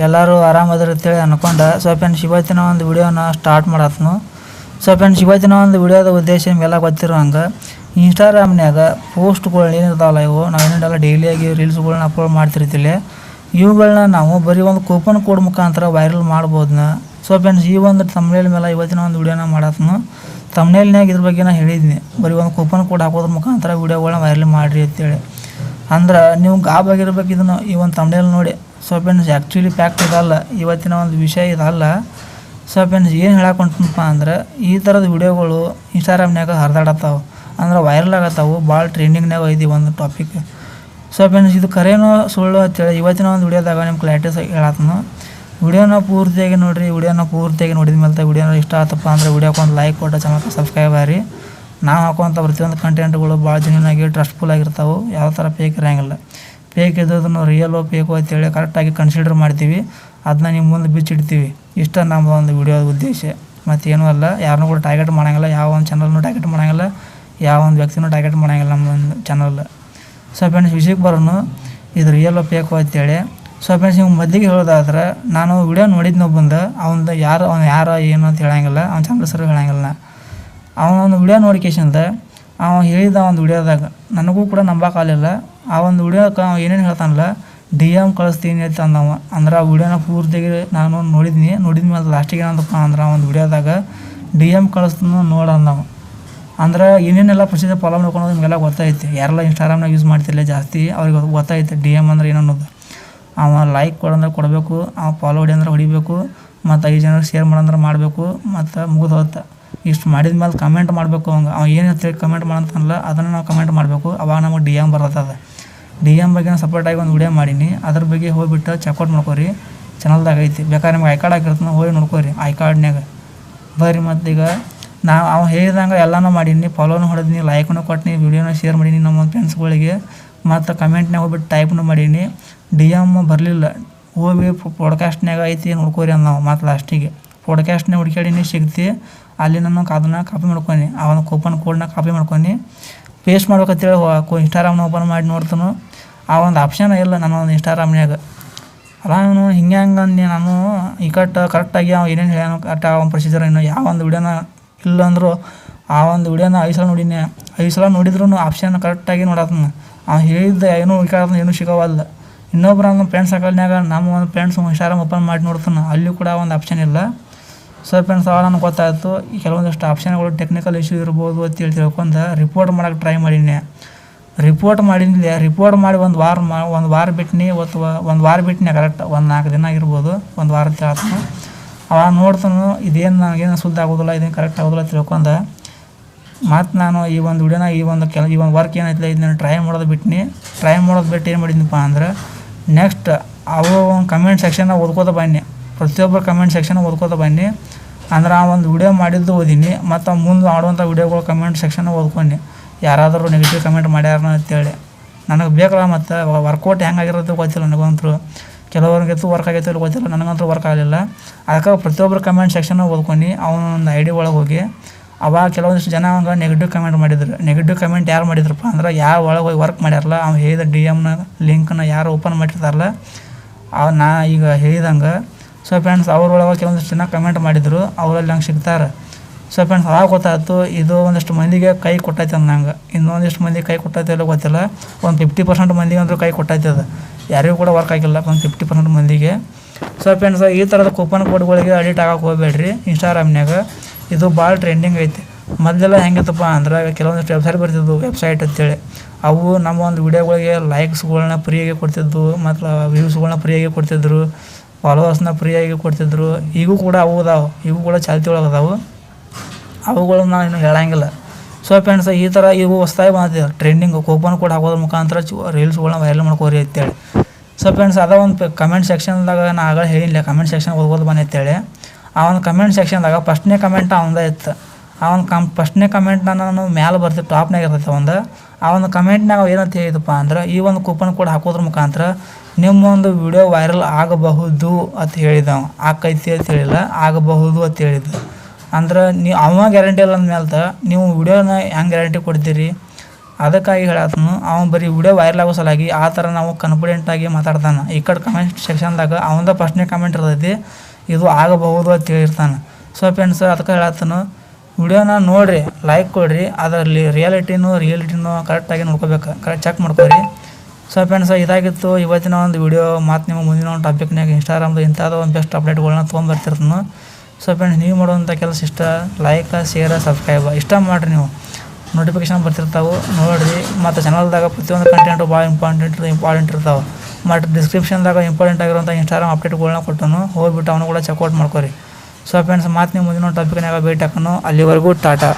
ಎಲ್ಲರೂ ಆರಾಮದ್ರ ಅಂತೇಳಿ ಅನ್ಕೊಂಡೆ. ಸೊ ಫ್ರೆಂಡ್ಸ್, ಇವತ್ತಿನ ಒಂದು ವಿಡಿಯೋನ ಸ್ಟಾರ್ಟ್ ಮಾಡತ್ನು. ಸೊ ಫ್ರೆಂಡ್ಸ್, ಇವತ್ತಿನ ಒಂದು ವಿಡಿಯೋದ ಉದ್ದೇಶ ನಿಮಗೆಲ್ಲ ಗೊತ್ತಿರೋ ಹಂಗೆ ಇನ್ಸ್ಟಾಗ್ರಾಮ್ನ್ಯಾಗ ಪೋಸ್ಟ್ಗಳು ಏನಿರ್ತಾವಲ್ಲ, ಇವು ನಾವೇನೆಲ್ಲ ಡೈಲಿಯಾಗಿ ರೀಲ್ಸ್ಗಳನ್ನ ಅಪ್ಲೋಡ್ ಮಾಡ್ತಿರ್ತಿಲ್ಲ. ಇವುಗಳನ್ನ ನಾವು ಬರೀ ಒಂದು ಕೂಪನ್ ಕೋಡ್ ಮುಖಾಂತರ ವೈರಲ್ ಮಾಡ್ಬೋದನ್ನ. ಸೊ ಫ್ರೆಂಡ್ಸ್, ಈ ಒಂದು ತಮ್ನೇಲ್ ಮೇಲೆ ಇವತ್ತಿನ ಒಂದು ವಿಡಿಯೋನ ಮಾಡತ್ನು. ತಮ್ನೇಲ್ನಾಗ ಇದ್ರ ಬಗ್ಗೆ ನಾನು ಹೇಳಿದ್ದೀನಿ, ಬರೀ ಒಂದು ಕೂಪನ್ ಕೋಡ್ ಹಾಕೋದ್ರ ಮುಖಾಂತರ ವಿಡಿಯೋಗಳನ್ನ ವೈರಲ್ ಮಾಡಿರಿ ಅಂತೇಳಿ. ಅಂದ್ರೆ ನೀವು ಗಾಬಾಗಿರ್ಬೇಕು ಇದನ್ನು ಈ ಒಂದು ತಮ್ನೇಲ್ ನೋಡಿ. ಸೊ ಫ್ರೆಂಡ್ಸ್, ಆ್ಯಕ್ಚುಲಿ ಫ್ಯಾಕ್ಟ್ ಇದಲ್ಲ, ಇವತ್ತಿನ ಒಂದು ವಿಷಯ ಇದಲ್ಲ. ಸೊ ಫ್ರೆಂಡ್ಸ್, ಏನು ಹೇಳಕೊಂಟನಪ್ಪ ಅಂದ್ರೆ, ಈ ಥರದ ವಿಡಿಯೋಗಳು ಇನ್ಸ್ಟಾಗ್ರಾಮ್ನಾಗ ಹರಿದಾಡತ್ತಾವೆ, ಅಂದ್ರೆ ವೈರಲ್ ಆಗತ್ತಾವೆ, ಭಾಳ ಟ್ರೆಂಡಿಂಗ್ನಾಗ ಐತಿ ಒಂದು ಟಾಪಿಕ್. ಸೊ ಫ್ರೆಂಡ್ಸ್, ಇದು ಕರೇನೋ ಸುಳ್ಳು ಅಂತೇಳಿ ಇವತ್ತಿನ ಒಂದು ವಿಡಿಯೋದಾಗ ನಿಮ್ಮ ಕ್ಲಾರಿಟೀಸ್ ಹೇಳತ್ನು. ವಿಡಿಯೋನ ಪೂರ್ತಿಯಾಗಿ ನೋಡಿರಿ. ವಿಡಿಯೋನ ಪೂರ್ತಿಯಾಗಿ ನೋಡಿದ ಮೇಲೆ ವಿಡಿಯೋನ ಇಷ್ಟ ಆತಪ್ಪ ಅಂದರೆ ವಿಡಿಯೋಕ್ಕೆ ಒಂದು ಲೈಕ್ ಕೊಟ್ಟು ಚಾನಲ್ಗೆ ಸಬ್ಸ್ಕ್ರೈಬ್ ಆಗಿರಿ. ನಾವು ಹಾಕುವಂಥ ಪ್ರತಿಯೊಂದು ಕಂಟೆಂಟ್ಗಳು ಭಾಳ ಜೆನ್ಯೂನಾಗಿ ಟ್ರಸ್ಟ್ಫುಲ್ ಆಗಿರ್ತಾವೆ, ಯಾವ ಥರ ಫೇಕ್ ಇರೋಂಗಿಲ್ಲ. ಫೇಕ್ ಇದ್ದದನ್ನು ರಿಯಲು ಫೇಕು ಅಂತೇಳಿ ಕರೆಕ್ಟಾಗಿ ಕನ್ಸಿಡರ್ ಮಾಡ್ತೀವಿ, ಅದನ್ನ ನಿಮ್ಮ ಮುಂದೆ ಬಿಚ್ಚಿಡ್ತೀವಿ. ಇಷ್ಟ ನಮ್ಮ ಒಂದು ವಿಡಿಯೋದ ಉದ್ದೇಶ, ಮತ್ತೇನೂ ಅಲ್ಲ. ಯಾರನ್ನೂ ಕೂಡ ಟಾರ್ಗೆಟ್ ಮಾಡೋಂಗಿಲ್ಲ, ಯಾವ ಒಂದು ಚಾನಲ್ನೂ ಟಾರ್ಗೆಟ್ ಮಾಡೋಂಗಿಲ್ಲ, ಯಾವ ಒಂದು ವ್ಯಕ್ತಿನೂ ಟಾರ್ಗೆಟ್ ಮಾಡೋಂಗಿಲ್ಲ ನಮ್ಮ ಒಂದು ಚಾನಲ್. ಸೊ ಫ್ರೆಂಡ್ಸ್, ವಿಷಯಕ್ಕೆ ಬರೋನು, ಇದು ರಿಯಲ್ ಫೇಕು ಅಂತೇಳಿ. ಸೊ ಫ್ರೆಂಡ್ಸ್, ನೀವು ಮೊದಲಿಗೆ ಹೇಳೋದಾದ್ರೆ, ನಾನು ವಿಡಿಯೋ ನೋಡಿದ್ನ ಬಂದು ಅವ್ನು ಯಾರು ಏನು ಅಂತ ಹೇಳಂಗಿಲ್ಲ, ಅವ್ನ ಚಾನಲ್ ಹೆಸರು ಹೇಳಂಗಿಲ್ಲ. ಅವನೊಂದು ವಿಡಿಯೋ ನೋಡಿಕೇಶಂದ ಅವ ಹೇಳಿದ ಒಂದು ವಿಡಿಯೋದಾಗ ನನಗೂ ಕೂಡ ನಂಬಕ್ಕಾಗಲಿಲ್ಲ. ಆ ಒಂದು ವಿಡಿಯೋಕ್ಕೆ ಅವ ಏನೇನು ಹೇಳ್ತಾನಲ್ಲ, DM ಕಳಿಸ್ತೀನಿ ಅಂತ ಅಂದವ. ಅಂದ್ರೆ ಆ ವಿಡಿಯೋನ ಪೂರ್ತಿಯಾಗಿ ನಾನು ನೋಡಿದ್ಮೇಲೆ ಲಾಸ್ಟಿಗೆ ಏನಂದಪ್ಪ ಅಂದ್ರೆ, ಆ ಒಂದು ವಿಡಿಯೋದಾಗ DM ಕಳಿಸ್ತೀನಿ ನೋಡು ಅಂದವ. ಅಂದ್ರೆ ಏನೇನೆಲ್ಲ ಪ್ರೊಸೀಜರ್ ಫಾಲೋ ಮಾಡ್ಕೊಂಡು ನಿಮಗೆಲ್ಲ ಗೊತ್ತೈತಿ. ಯಾರೆಲ್ಲ ಇನ್ಸ್ಟಾಗ್ರಾಮ್ನಾಗ ಯೂಸ್ ಮಾಡ್ತಿಲ್ಲ ಜಾಸ್ತಿ ಅವ್ರಿಗೆ ಗೊತ್ತೈತೆ DM ಅಂದ್ರೆ ಏನು ಅನ್ನೋದು. ಅವ ಲೈಕ್ ಕೊಡಂದ್ರೆ ಕೊಡಬೇಕು, ಅವ ಫಾಲೋ ಹೊಡಿ ಅಂದ್ರೆ ಹೊಡಿಬೇಕು, ಮತ್ತು 5 ಜನರಿಗೆ ಶೇರ್ ಮಾಡಂದ್ರೆ ಮಾಡಬೇಕು, ಮತ್ತು ಮುಗಿದು ಹೋಗುತ್ತೆ. ಇಷ್ಟು ಮಾಡಿದ ಮೇಲೆ ಕಮೆಂಟ್ ಮಾಡಬೇಕು. ಅವ ಏನು ತಿಳ್ಕೊಂಡು ಕಮೆಂಟ್ ಮಾಡಂತಲ್ಲ ಅದನ್ನು ನಾವು ಕಮೆಂಟ್ ಮಾಡಬೇಕು. ಅವಾಗ ನಮಗೆ DM ಬರ್ತದೆ. DM ಬಗ್ಗೆ ನಾನು ಸಪ್ರೇಟಾಗಿ ಒಂದು ವಿಡಿಯೋ ಮಾಡೀನಿ, ಅದ್ರ ಬಗ್ಗೆ ಹೋಗ್ಬಿಟ್ಟು ಚೆಕ್ಔಟ್ ಮಾಡ್ಕೊರಿ, ಚಾನಲ್ದಾಗ ಐತಿ. ಬೇಕಾದ್ರೆ ನಿಮ್ಗೆ ಐ ಕಾರ್ಡ್ ಹಾಕಿರ್ತಾನೆ, ಹೋಗಿ ನೋಡ್ಕೊರಿ ಐ ಕಾರ್ಡ್ನಾಗ ಬರ್ರಿ. ಮತ್ತು ಈಗ ಅವ ಹೇಳಿದಂಗೆ ಎಲ್ಲನೂ ಮಾಡೀನಿ, ಫಾಲೋನು ಹೊಡೆದೀನಿ, ಲೈಕ್ನು ಕೊಟ್ಟಿನಿ, ವಿಡಿಯೋನ ಶೇರ್ ಮಾಡೀನಿ ನಮ್ಮ ಫ್ರೆಂಡ್ಸ್ಗಳಿಗೆ, ಮತ್ತು ಕಮೆಂಟ್ನಾಗ ಹೋಗ್ಬಿಟ್ಟು ಟೈಪ್ನು ಮಾಡೀನಿ. DM ಬರಲಿಲ್ಲ, ಹೋಗಿ ಪಾಡ್ಕಾಸ್ಟ್ನಾಗ ಐತಿ ನೋಡ್ಕೊರಿ ನಾವು. ಮತ್ತು ಲಾಸ್ಟಿಗೆ ಪಾಡ್ಕಾಸ್ಟ್ನಾಗ ಹುಡ್ಕ್ಯಾಡೀನಿ, ಸಿಗ್ತಿ. ಅಲ್ಲಿ ನಾನು ಅದನ್ನು ಕಾಪಿ ಮಾಡ್ಕೊಂಡು ಆ ಒಂದು ಕೂಪನ್ ಕೋಡ್ನ ಕಾಪಿ ಮಾಡ್ಕೊಂಡು ಪೇಸ್ಟ್ ಮಾಡ್ಬೇಕಂತೇಳಿ ಇನ್ಸ್ಟಾಗ್ರಾಮ್ನ ಓಪನ್ ಮಾಡಿ ನೋಡ್ತಾನು. ಆ ಒಂದು ಆಪ್ಷನ್ ಇಲ್ಲ ನನ್ನ ಒಂದು ಇನ್ಸ್ಟಾಗ್ರಾಮ್ನಾಗ. ಅಲ್ಲ ನಾನು ಹಿಂಗೆ ನಾನು ಈ ಕರೆಕ್ಟಾಗಿ ಅವ್ನು ಏನೇನು ಹೇಳ್ಯಾನ ಕರೆಕ್ಟ್ ಆ ಒಂದು ಪ್ರೊಸೀಜರ್ ಏನು ಯಾವ ಒಂದು ವಿಡಿಯೋನ ಇಲ್ಲಂದ್ರು ಆ ಒಂದು ವಿಡಿಯೋನ 5 ಸಲ ನೋಡಿನಿ. 5 ಸಲ ನೋಡಿದ್ರೂ ಆಪ್ಷನ್ ಕರೆಕ್ಟಾಗಿ ನೋಡತ್ನ. ಅವ್ನು ಹೇಳಿದ್ದ ಏನೂ ಹುಡ್ಕಾಡ್ತಾನೆ, ಏನೂ ಸಿಗೋವಲ್ಲ. ಇನ್ನೊಬ್ರು ನಮ್ಮ ಫ್ರೆಂಡ್ಸ್ ಸರ್ಕಲ್ನಾಗ ನಮ್ಮ ಒಂದು ಫ್ರೆಂಡ್ಸ್ ಇನ್ಸ್ಟಾಗ್ರಾಮ್ ಓಪನ್ ಮಾಡಿ ನೋಡ್ತಾನೆ, ಅಲ್ಲಿ ಕೂಡ ಒಂದು ಆಪ್ಷನ್ ಇಲ್ಲ. ಸೊ ಫ್ರೆಂಡ್ಸ್, ಅವಾಗ ನನಗೆ ಗೊತ್ತಾಯಿತು ಈ ಕೆಲವೊಂದಿಷ್ಟು ಆಪ್ಷನ್ಗಳು ಟೆಕ್ನಿಕಲ್ ಇಶ್ಯೂ ಇರ್ಬೋದು ಅಂತೇಳಿ ತಿಳ್ಕೊಂಡು ರಿಪೋರ್ಟ್ ಮಾಡೋಕ್ಕೆ ಟ್ರೈ ಮಾಡೀನಿ. ರಿಪೋರ್ಟ್ ಮಾಡಿ ಒಂದು ವಾರ ಬಿಟ್ಟಿನಿ. ಒಂದು ವಾರ ಬಿಟ್ಟಿನಿ, ಕರೆಕ್ಟ್ ಒಂದು 4 ದಿನ ಆಗಿರ್ಬೋದು, ಒಂದು ವಾರ ಹೇಳ್ತಾನೆ. ಅವಾಗ ನೋಡ್ತಾನು ಇದೇನು ನನಗೇನು ಸುದ್ದಿ ಆಗೋದಿಲ್ಲ, ಇದೇನು ಕರೆಕ್ಟ್ ಆಗೋದಿಲ್ಲ ತಿಳ್ಕೊಂಡು ಮತ್ತು ನಾನು ಈ ಒಂದು ವಿಡಿಯೋನ ಈ ಒಂದು ವರ್ಕ್ ಏನೈತಿಲ್ಲ ಇದನ್ನ ಟ್ರೈ ಮಾಡೋದು ಬಿಟ್ಟು ಏನು ಮಾಡಿದ್ನಪ್ಪ ಅಂದ್ರೆ, ನೆಕ್ಸ್ಟ್ ಅವು ಒಂದು ಕಮೆಂಟ್ ಸೆಕ್ಷನ್ನ ಓದ್ಕೋತ ಬನ್ನಿ. ಪ್ರತಿಯೊಬ್ಬರು ಕಮೆಂಟ್ ಸೆಕ್ಷನ್ ಓದ್ಕೋತ ಬನ್ನಿ. ಅಂದ್ರೆ ಆ ಒಂದು ವಿಡಿಯೋ ಮಾಡಿದ್ದು ಓದೀನಿ, ಮತ್ತು ಮುಂದೆ ಮಾಡುವಂಥ ವಿಡಿಯೋಗಳು ಕಮೆಂಟ್ ಸೆಕ್ಷನ್ ಓದ್ಕೊಂಡು ಯಾರಾದರೂ ನೆಗೆಟಿವ್ ಕಮೆಂಟ್ ಮಾಡ್ಯಾರ ಅಂತೇಳಿ ನನಗೆ ಬೇಕಲ್ಲ. ಮತ್ತು ವರ್ಕೌಟ್ ಹೆಂಗಾಗಿರೋದು ಗೊತ್ತಿಲ್ಲ ನನಗಂತೂ. ಕೆಲವರಿಗಂತೂ ವರ್ಕ್ ಆಗೈತೆ ಇಲ್ಲ ಗೊತ್ತಿಲ್ಲ, ನನಗಂತೂ ವರ್ಕ್ ಆಗಲಿಲ್ಲ. ಅದಕ್ಕೆ ಪ್ರತಿಯೊಬ್ಬರು ಕಮೆಂಟ್ ಸೆಕ್ಷನ್ ಓದ್ಕೊಂಡು ಅವನೊಂದು ID ಒಳಗೆ ಹೋಗಿ ಅವಾಗ ಕೆಲವೊಂದಿಷ್ಟು ಜನ ಅವಂಗೆ ನೆಗೆಟಿವ್ ಕಮೆಂಟ್ ಮಾಡಿದ್ರು. ನೆಗೆಟಿವ್ ಕಮೆಂಟ್ ಯಾರು ಮಾಡಿದ್ರಪ್ಪ ಅಂದ್ರೆ, ಯಾರು ಒಳಗೆ ಹೋಗಿ ವರ್ಕ್ ಮಾಡ್ಯಾರಲ್ಲ, ಅವ್ನು ಹೇಳಿದ DMನ ಲಿಂಕ್ನ ಯಾರು ಓಪನ್ ಮಾಡಿರ್ತಾರಲ್ಲ ನಾ ಈಗ ಹೇಳಿದಂಗೆ. ಸೊ ಫ್ರೆಂಡ್ಸ್, ಅವ್ರೊಳಗೆ ಕೆಲವೊಂದಿಷ್ಟು ಜನ ಕಮೆಂಟ್ ಮಾಡಿದರು, ಅವರಲ್ಲಿ ನಂಗೆ ಸಿಗ್ತಾರೆ. ಸೊ ಫ್ರೆಂಡ್ಸ್, ಅವಾಗ ಗೊತ್ತಾಯ್ತು ಇದು ಒಂದಿಷ್ಟು ಮಂದಿಗೆ ಕೈ ಕೊಟ್ಟೈತೆ ಅಂದು ನಂಗೆ. ಇನ್ನೊಂದಿಷ್ಟು ಮಂದಿ ಕೈ ಕೊಟ್ಟೈತೆ ಇಲ್ಲ ಗೊತ್ತಿಲ್ಲ, ಒಂದು 50% ಮಂದಿಗೆ ಅಂದರೂ ಕೈ ಕೊಟ್ಟೈತೆ. ಅದು ಯಾರಿಗೂ ಕೂಡ ವರ್ಕ್ ಆಗಿಲ್ಲ, ಒಂದು 50% ಮಂದಿಗೆ. ಸೊ ಫ್ರೆಂಡ್ಸ್, ಈ ಥರದ ಕೂಪನ್ ಕೋಡ್ಗಳಿಗೆ ಅಡಿಟ್ ಆಗಕ್ಕೆ ಹೋಗಬೇಡ್ರಿ ಇನ್ಸ್ಟಾಗ್ರಾಮ್ನಾಗ. ಇದು ಭಾಳ ಟ್ರೆಂಡಿಂಗ್ ಐತಿ. ಮೊದಲೆಲ್ಲ ಹೆಂಗಿತ್ತಪ್ಪ ಅಂದ್ರೆ, ಕೆಲವೊಂದಿಷ್ಟು ವೆಬ್ಸೈಟ್ ಬರ್ತಿದ್ವು, ವೆಬ್ಸೈಟ್ ಅಂತೇಳಿ. ಅವು ನಮ್ಮ ಒಂದು ವಿಡಿಯೋಗಳಿಗೆ ಲೈಕ್ಸ್ಗಳನ್ನ ಫ್ರೀಯಾಗಿ ಕೊಡ್ತಿದ್ವು, ಮತ್ತು ವ್ಯೂಸ್ಗಳನ್ನ ಫ್ರೀಯಾಗಿ ಕೊಡ್ತಿದ್ರು, ಫಾಲೋವರ್ಸ್ನ ಫ್ರೀಯಾಗಿ ಕೊಡ್ತಿದ್ರು. ಈಗೂ ಕೂಡ ಅವು ಅದಾವೆ, ಇವು ಕೂಡ ಚಾಲ್ತಿ ಒಳಗೆ ಅದಾವೆ, ಅವುಗಳನ್ನ ನಾನು ಇನ್ನೂ ಹೇಳಂಗಿಲ್ಲ. ಸೊ ಫ್ರೆಂಡ್ಸ್, ಈ ಥರ ಇವು ಹೊಸ್ದಾಗಿ ಬಂದಿದೆ ಟ್ರೆಂಡಿಂಗ್. ಕೂಪನ್ ಕೋಡ್ ಹಾಕೋದ್ರ ಮುಖಾಂತರ ರೀಲ್ಸ್ಗಳನ್ನ ವೈರಲ್ ಮಾಡ್ಕೋರಿ ಅಂತೇಳಿ. ಸೊ ಫ್ರೆಂಡ್ಸ್, ಅದ ಒಂದು ಕಮೆಂಟ್ ಸೆಕ್ಷನ್ದಾಗ ನಾನು ಆಗಲೇ ಹೇಳಿಲ್ಲ, ಕಮೆಂಟ್ ಸೆಕ್ಷನ್ ಓದ್ಬೋದು ಬನ್ನಿ ಅಂತೇಳಿ. ಆ ಒಂದು ಕಮೆಂಟ್ ಸೆಕ್ಷನ್ದಾಗ ಫಸ್ಟ್ನೇ ಕಮೆಂಟ್ ಅವಂದೇ ಇತ್ತು. ಆ ಒಂದು ಫಸ್ಟ್ನೇ ಕಮೆಂಟ್ನ ನಾನು ಮ್ಯಾಲೆ ಬರ್ತಿತ್ತು, ಟಾಪ್ನಾಗ ಇರ್ತೈತೆ ಆ ಒಂದು ಕಮೆಂಟ್ನಾಗ ಏನಂತ ಹೇಳಿದಪ್ಪ ಅಂದ್ರೆ, ಈ ಒಂದು ಕೂಪನ್ ಕೋಡ್ ಹಾಕೋದ್ರ ಮುಖಾಂತರ ನಿಮ್ಮ ಒಂದು ವಿಡಿಯೋ ವೈರಲ್ ಆಗಬಹುದು ಅಂತ ಹೇಳಿದ. ಆಕೈತಿ ಅಂತ ಹೇಳಿಲ್ಲ, ಆಗಬಹುದು ಅಂತ ಹೇಳಿದ. ಅಂದ್ರೆ ಅವ ಗ್ಯಾರಂಟಿ ಇಲ್ಲ ಅಂದಮೇಲೆ ನೀವು ವಿಡಿಯೋನ ಹೆಂಗೆ ಗ್ಯಾರಂಟಿ ಕೊಡ್ತೀರಿ? ಅದಕ್ಕಾಗಿ ಹೇಳತ್ತನು ಅವ್ನು ಬರೀ ವಿಡಿಯೋ ವೈರಲ್ ಆಗೋ ಸಲಾಗಿ ಆ ಥರ ನಾವು ಕಾನ್ಫಿಡೆಂಟಾಗಿ ಮಾತಾಡ್ತಾನೆ. ಈ ಕಡೆ ಕಮೆಂಟ್ ಸೆಕ್ಷನ್ದಾಗ ಅವಂದ ಫಸ್ಟ್ನೇ ಕಮೆಂಟ್ ಇರ್ತೈತಿ, ಇದು ಆಗಬಹುದು ಅಂತ ಹೇಳಿರ್ತಾನೆ. ಸೊ ಫ್ರೆಂಡ್ಸ್ ಅದಕ್ಕೆ ಹೇಳತ್ತನು ವಿಡಿಯೋನ ನೋಡಿರಿ, ಲೈಕ್ ಕೊಡಿರಿ, ಅದರಲ್ಲಿ ರಿಯಾಲಿಟಿನೂ ಕರೆಕ್ಟಾಗಿ ನೋಡ್ಕೋಬೇಕು, ಕರೆಕ್ಟ್ ಚೆಕ್ ಮಾಡ್ಕೊರಿ. ಸೊ ಫ್ರೆಂಡ್ಸ್ ಇದಾಗಿತ್ತು ಇವತ್ತಿನ ಒಂದು ವಿಡಿಯೋ. ಮತ್ತು ನೀವು ಮುಂದಿನ ಒಂದು ಟಾಪಿಕ್ನಾಗ ಇನ್ಸ್ಟಾಗ್ರಾಮ್ದು ಇಂಥದ್ದು ಒಂದು ಬೆಸ್ಟ್ ಅಪ್ಡೇಟ್ಗಳನ್ನ ತೊಗೊಂಬರ್ತಿರ್ತಾನೆ. ಸೊ ಫ್ರೆಂಡ್ಸ್ ನೀವು ಮಾಡುವಂಥ ಕೆಲಸ ಇಷ್ಟ, ಲೈಕ್, ಶೇರ್, ಸಬ್ಸ್ಕ್ರೈಬ್ ಇಷ್ಟ ಮಾಡಿರಿ, ನೀವು ನೋಟಿಫಿಕೇಶನ್ ಬರ್ತಿರ್ತಾವೆ ನೋಡಿರಿ. ಮತ್ತು ಚಾನಲ್ದಾಗ ಪ್ರತಿಯೊಂದು ಕಂಟೆಂಟು ಭಾಳ ಇಂಪಾರ್ಟೆಂಟ್ ಇರ್ತಾವೆ. ಮತ್ತು ಡಿಸ್ಕ್ರಿಪ್ಷನ್ದಾಗ ಇಂಪಾರ್ಟೆಂಟ್ ಆಗಿರುವಂಥ ಇನ್ಸ್ಟಾಗ್ರಾಮ್ ಅಪ್ಡೇಟ್ಗಳನ್ನ ಕೊಟ್ಟನು, ಹೋಗ್ಬಿಟ್ಟು ಅವನು ಕೂಡ ಚೆಕ್ಔಟ್ ಮಾಡ್ಕೊರಿ. ಸೊ ಫ್ರೆಂಡ್ಸ್ ಮತ್ತು ನೀವು ಮುಂದಿನ ಟಾಪಿಕ್ನಾಗ ಭೇಟಿ ಹಾಕೋಣ. ಅಲ್ಲಿವರೆಗೂ ಟಾಟಾ.